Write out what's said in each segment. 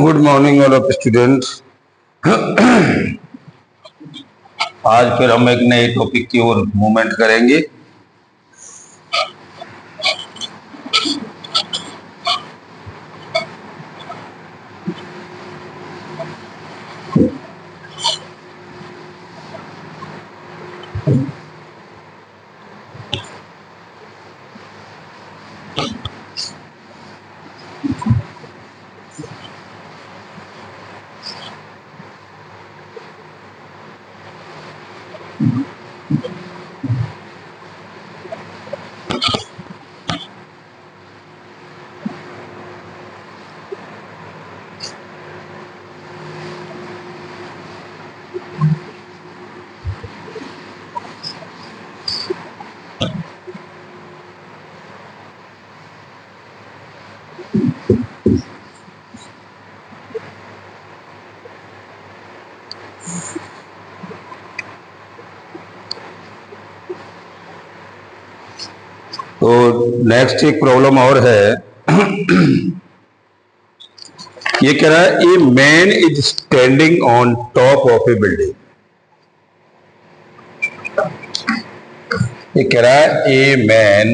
Good morning all of students. आज फिर हम एक नए टॉपिक की ओर मूवमेंट करेंगे। तो नेक्स्ट एक प्रॉब्लम और है। ये कह रहा है a man is standing on top of A building. ये कह रहा है a man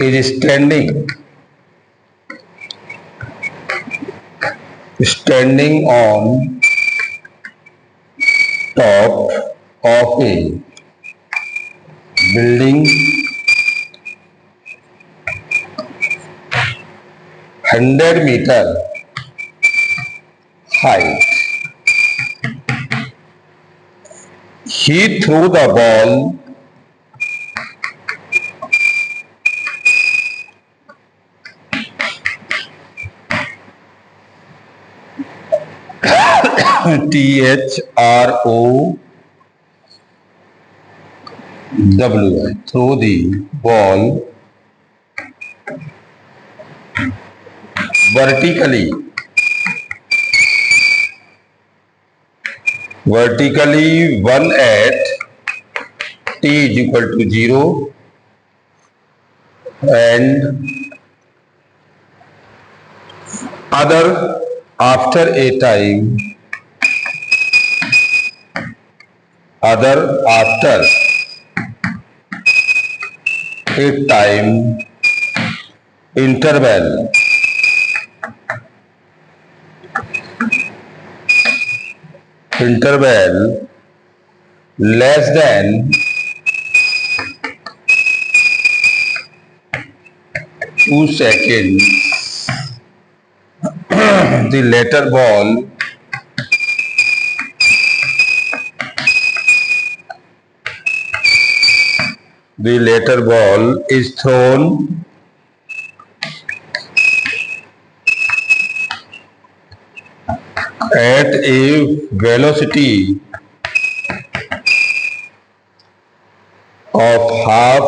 is standing on top of A building 100 meter height. He threw the ball THROW, throw the ball vertically 1 at t is equal to 0 and other after a time interval less than 2 seconds, the latter ball is thrown at a velocity of half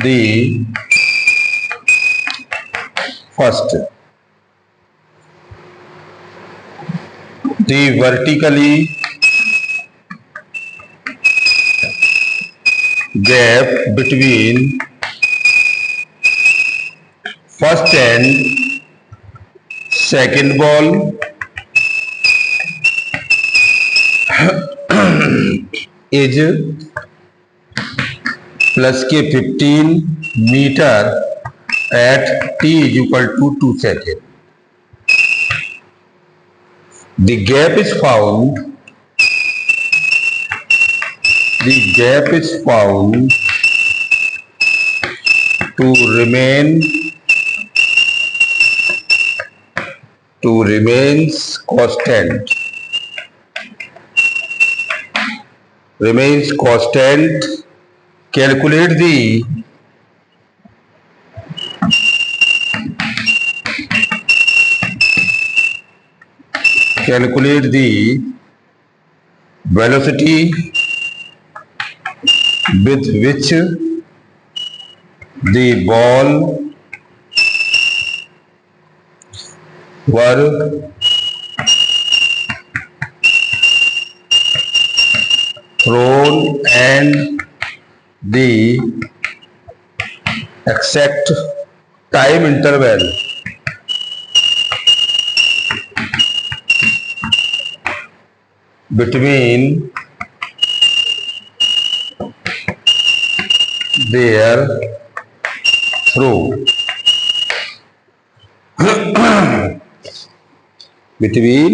the first. The vertically gap between first and second ball is plus के 15 meter at t is equal to 2 seconds. The gap is found to remains constant. Calculate the velocity with which the ball were thrown and the exact time interval between their through between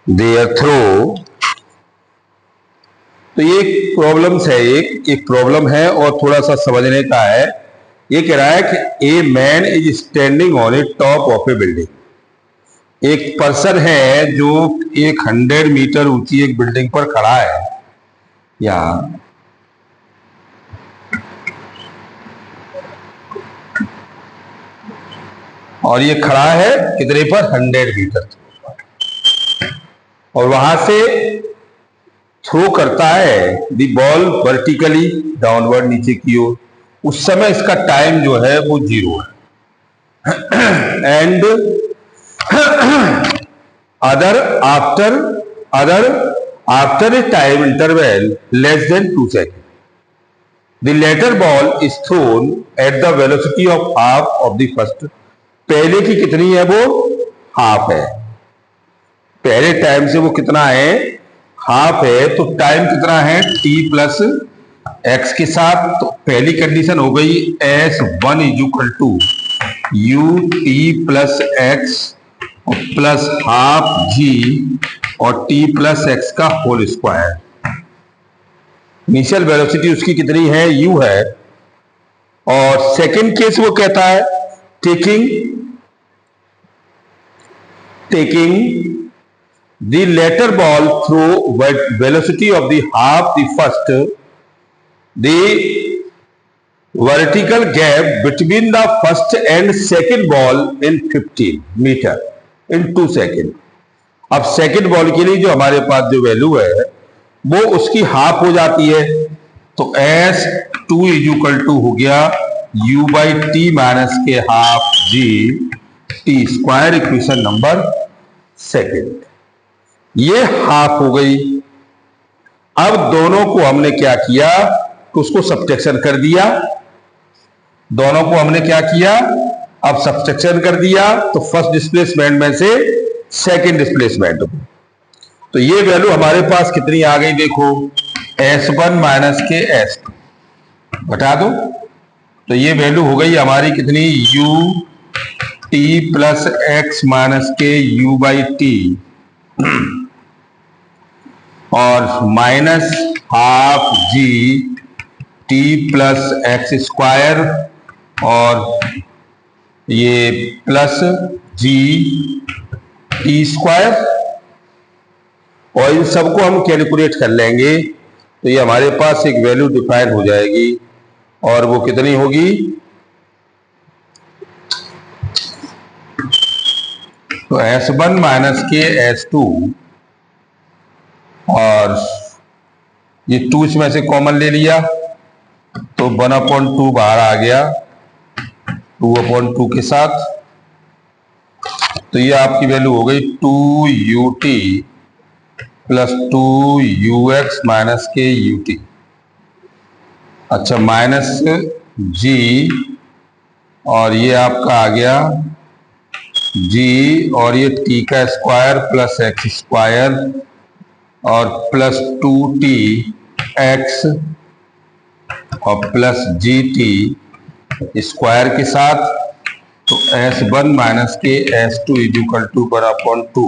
their through। तो ये problems है, एक problem है और थोड़ा सा समझने का है। ये कह रहा है कि a man is standing on A top of A building. एक पर्सन है जो 100 मीटर ऊंची एक बिल्डिंग पर खड़ा है यहां, और ये खड़ा है कितने पर? 100 मीटर, और वहां से थ्रो करता है दी बॉल वर्टिकली डाउनवर्ड, नीचे की ओर। उस समय इसका टाइम जो है वो 0 है। And after a time interval less than 2 seconds, the latter ball is thrown at the velocity of half of the first। पहले की कितनी है? वो हाफ है। पहले टाइम से वो कितना है? हाफ है। तो टाइम कितना है? t प्लस एक्स के साथ। तो पहली कंडीशन हो गई S1 is equal to u t plus x plus half g और t प्लस एक्स का होल स्क्वायर। इनिशियल वेलोसिटी उसकी कितनी है? u है। और सेकंड केस वो कहता है taking the latter ball through velocity of the half the first, the vertical gap between the first and second ball in 15 meter in 2 seconds। अब second ball के लिए जो हमारे पास जो वैल्यू है वो उसकी हाफ हो जाती है। तो S2 इज इक्वल टू हो गया u बाई टी माइनस के half G T square, equation number second. ये हाफ हो गई। अब दोनों को हमने क्या किया कि उसको सब्ट्रैक्शन कर दिया। दोनों को हमने क्या किया? अब सब्ट्रैक्शन कर दिया। तो फर्स्ट डिस्प्लेसमेंट में से सेकंड डिस्प्लेसमेंट। तो ये वैल्यू हमारे पास कितनी आ गई? देखो S1 माइनस के S2 घटा दो। तो ये वैल्यू हो गई हमारी कितनी? u T plus x minus के u बाई टी और minus half G T plus x square और ये प्लस जी टी स्क्वायर। और इन सबको हम कैलकुलेट कर लेंगे तो ये हमारे पास एक वैल्यू डिफाइन हो जाएगी और वो कितनी होगी? तो S1 माइनस के S2 और ये 2 इसमें से कॉमन ले लिया तो 1/2 बाहर आ गया 2/2 के साथ। तो ये आपकी वैल्यू हो गई 2ut प्लस 2ux माइनस के ut। अच्छा, माइनस जी और ये आपका आ गया जी और ये टी का स्क्वायर प्लस एक्स स्क्वायर और प्लस 2t एक्स और प्लस जी टी स्क्वायर के साथ। तो S1 माइनस के S2 इज इक्वल टू 1/2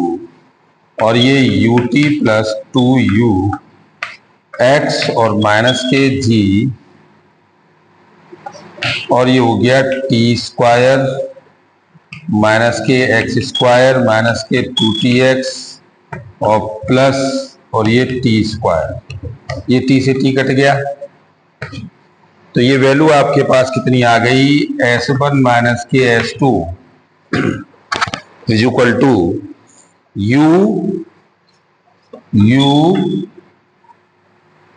और ये ut प्लस 2u एक्स और माइनस के जी और ये हो गया टी स्क्वायर माइनस के एक्स स्क्वायर माइनस के 2tx और प्लस और ये टी स्क्वायर, ये टी से टी कट गया। तो ये वैल्यू आपके पास कितनी आ गई? S1 माइनस के S2 is equal to u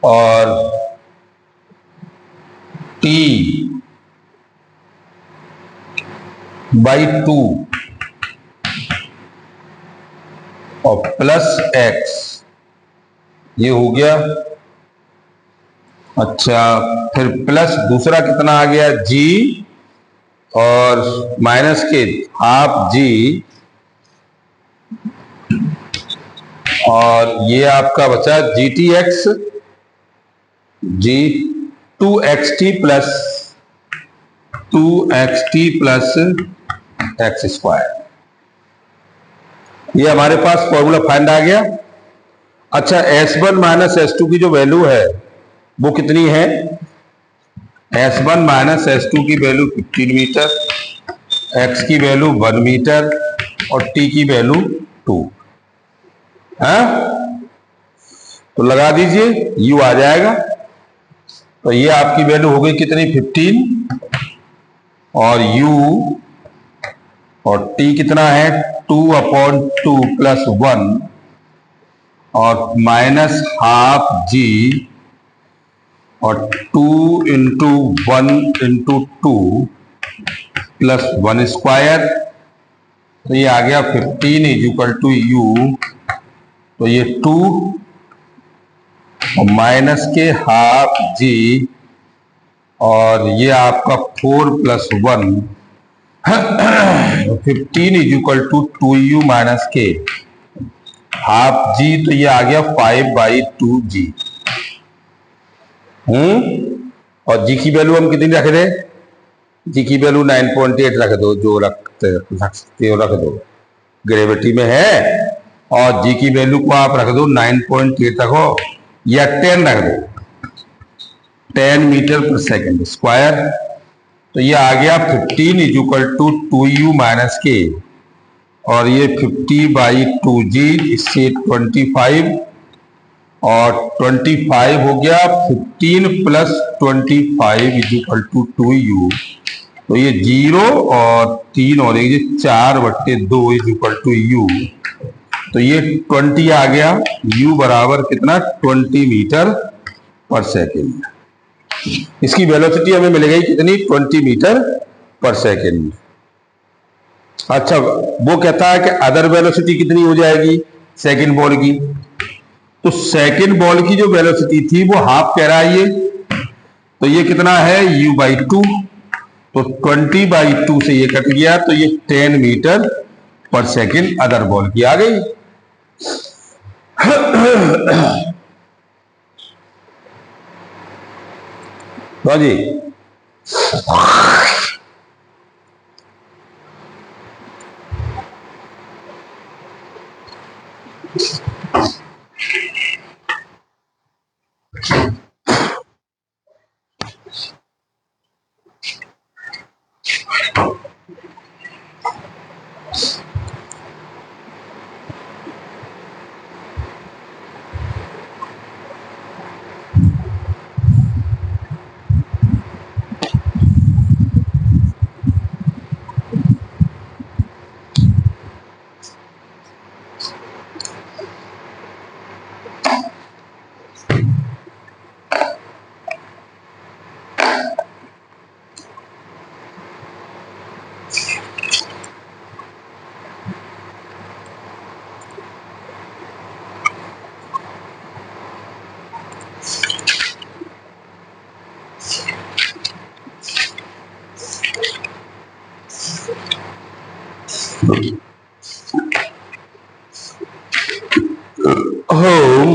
और t बाई 2 और प्लस x, ये हो गया अच्छा, फिर प्लस दूसरा कितना आ गया जी, और माइनस के हाफ जी, और ये आपका बचा जी टी एक्स, जी 2xt प्लस एक्स स्क्वायर। ये हमारे पास फॉर्मूला फाइंड आ गया। अच्छा, S1 माइनस S2 की जो वैल्यू है वो कितनी है? S1 माइनस S2 की वैल्यू 15 मीटर, X की वैल्यू 1 मीटर और T की वैल्यू 2 है। तो लगा दीजिए, U आ जाएगा। तो ये आपकी वैल्यू हो गई कितनी? 15, और U और T कितना है? 2/2 प्लस 1 और माइनस हाफ जी और 2 × 1 × 2 प्लस 1 स्क्वायर। तो ये आ गया 15 = U। तो ये 2 और माइनस के हाफ जी और ये आपका 4 + 1, 15 = 2U माइनस के हाफ जी। तो ये आ गया 5/2G। और जी की वैल्यू हम कितनी रख रहे? जी की वैल्यू 9.8 रख दो, जो रख सकते हो रख दो, ग्रेविटी में है। और जी की वैल्यू को आप रख दो 9.8 रखो, या 10 रख दो, 10 मीटर पर सेकंड स्क्वायर। तो ये आ गया 15 = 2U माइनस के, और ये 50/2G, इससे 25, और 25 हो गया 15 + 25 = 2U। तो ये 0 और 3 और 1 4/2 = U। तो ये 20 आ गया। U बराबर कितना? 20 मीटर पर सेकेंड। इसकी वेलोसिटी हमें मिल गई कितनी? 20 मीटर पर सेकेंड। अच्छा, वो कहता है कि अदर वेलोसिटी कितनी हो जाएगी सेकेंड बॉल की? तो सेकेंड बॉल की जो वेलोसिटी थी वो हाफ कह रहा है ये। तो ये कितना है? U/2। तो 20/2 से ये कट गया, तो ये 10 मीटर पर सेकेंड अदर बॉल की आ गई। तो जी होम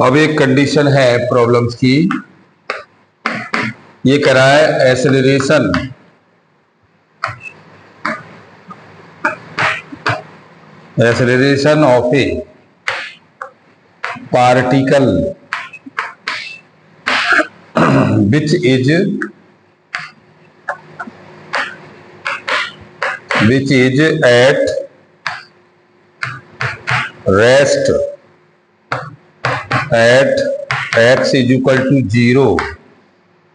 अब एक कंडीशन है प्रॉब्लम्स की, ये करा है acceleration of A particle which is at rest at x is equal to 0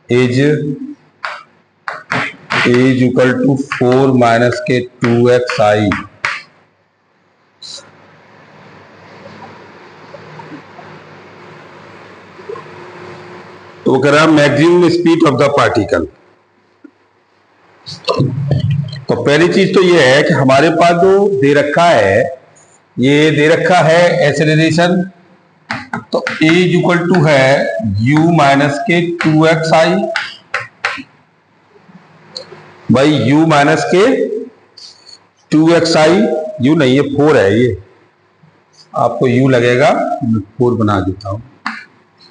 is equal to 4 minus के 2xi। तो वो कह रहा है maximum speed of the particle. तो पहली चीज तो ये है कि हमारे पास जो दे रखा है, ये दे रखा है एक्सेलरेशन, तो a इक्वल टू है u माइनस के 2xi भाई, u माइनस के 2xi, u नहीं है 4 है, ये आपको u लगेगा, मैं 4 बना देता हूं,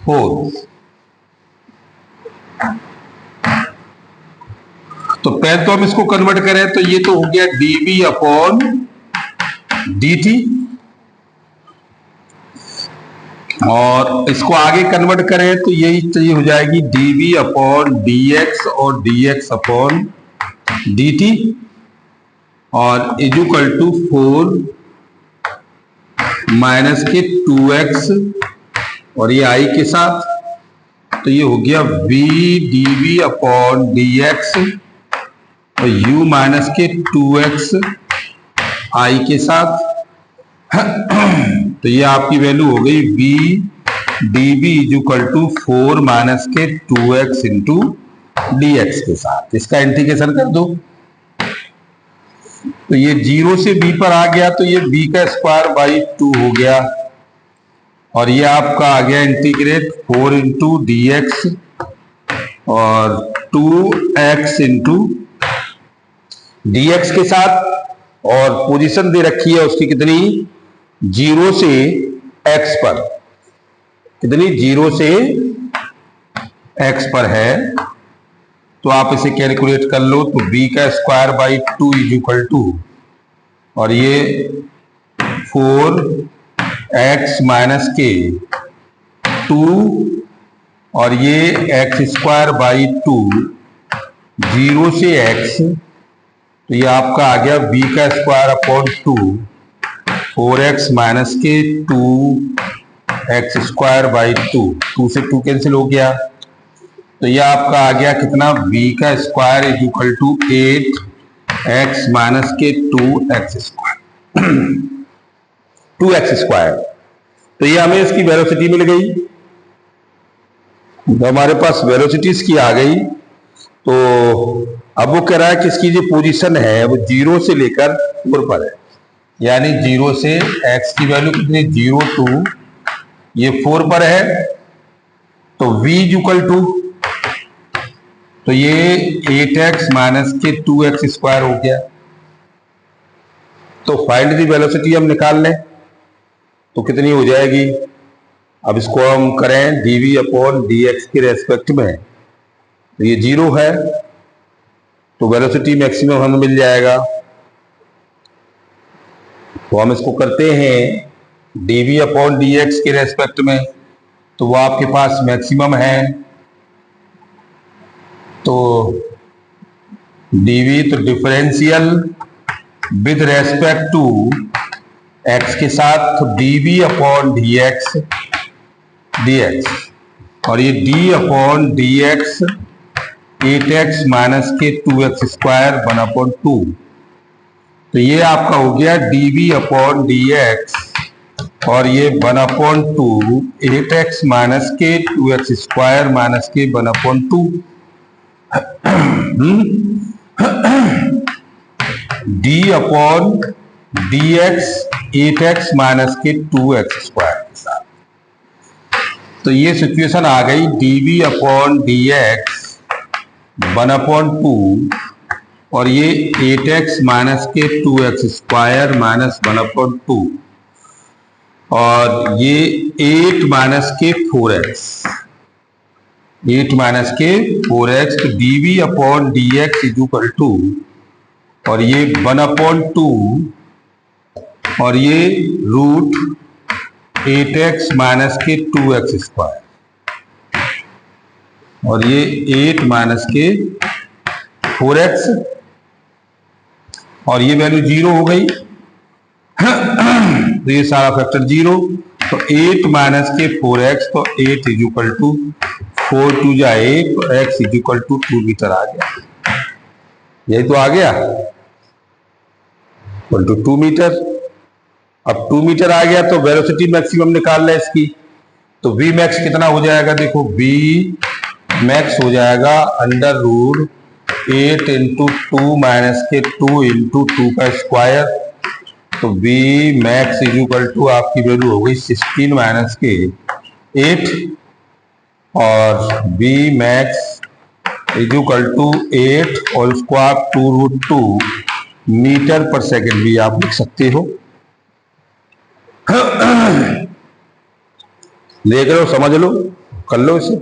4। तो पहले तो हम इसको कन्वर्ट करें तो ये तो हो गया dv अपॉन dt, और इसको आगे कन्वर्ट करें तो यही हो जाएगी dv अपॉन dx और dx अपॉन dt, और इक्वल टू 4 माइनस के 2x और ये i के साथ, तो ये हो गया v dv अपॉन dx और u माइनस के 2x i के साथ। तो ये आपकी वैल्यू हो गई v dv equal to 4 minus के 2x इंटू dx के साथ। इसका इंटीग्रेशन कर दो तो ये 0 से b पर आ गया, तो ये b का स्क्वायर बाई 2 हो गया, और ये आपका आ गया इंटीग्रेट 4 इंटू dx और 2x इंटू dx के साथ, और पोजीशन दे रखी है उसकी कितनी, 0 से x पर, कितनी 0 से x पर है, तो आप इसे कैलकुलेट कर लो। तो b का square by 2 is equal to, और ये 4x माइनस के 2 और ये x स्क्वायर बाई 2, 0 से x, तो ये आपका आ गया b का स्क्वायर अपॉन 2, 4x माइनस के 2x स्क्वायर बाई 2, 2 से 2 कैंसिल हो गया, तो ये आपका आ गया कितना, b का square is equal to 8x minus के 2x स्क्वायर 2x स्क्वायर। तो ये हमें इसकी वेलोसिटी मिल गई। तो हमारे पास वेलोसिटीज की आ गई। तो अब वो कह रहा है कि इसकी जो पोजीशन है वो 0 से लेकर 4 पर है, यानी 0 से x की वैल्यू कितनी, 0 2, ये 4 पर है, तो v इक्वल टू, तो ये 8x माइनस के 2x स्क्वायर हो गया। तो फाइंड दी वेलोसिटी हम निकाल लें तो कितनी हो जाएगी। अब इसको हम करें dv अपॉन dx के रेस्पेक्ट में, तो ये 0 है, तो वेलोसिटी मैक्सिमम हमें मिल जाएगा। तो हम इसको करते हैं dv अपॉन dx के रेस्पेक्ट में, तो वो आपके पास मैक्सिमम है। तो dv तो differential with respect to x के साथ, तो dv अपॉन dx, और ये d upon dx 8x minus के 2x स्क्वायर 1/2, तो ये आपका हो गया dv अपॉन dx, और ये 1/2 8x माइनस के 2x स्क्वायर माइनस के 1/2 d upon dx 8x minus के 2x स्क्वायर के साथ। तो ये सिचुएशन आ गई dv अपॉन dx 1/2 और ये 8x माइनस के 2x स्क्वायर माइनस 1/2। और ये 8 माइनस के 4x, 8 माइनस के 4x, तो dv upon dx is equal to, और ये 1/2 और ये रूट 8x माइनस के 2x स्क्वायर, और ये 8 माइनस के 4x, और ये वैल्यू 0 हो गई तो ये सारा फैक्टर 0, तो 8 माइनस के 4x, तो 8 इज इक्वल टू 4 2 जा 8, तो x is equal to 2 metre आ गया। यही तो आ गया, इक्वल टू 2 मीटर। अब 2 मीटर आ गया तो वेलोसिटी मैक्सिमम निकाल लें इसकी, तो वी मैक्स कितना हो जाएगा, देखो वी मैक्स हो जाएगा अंडर रूट 8 इंटू 2 माइनस के 2 इंटू 2 का स्क्वायर, तो V max is equal to आपकी वैल्यू हो गई 16 माइनस के 8, और V max is equal to 8 और उसको आप 2√2 मीटर पर सेकेंड भी आप लिख सकते हो। देख लो, समझ लो, कर लो इसे।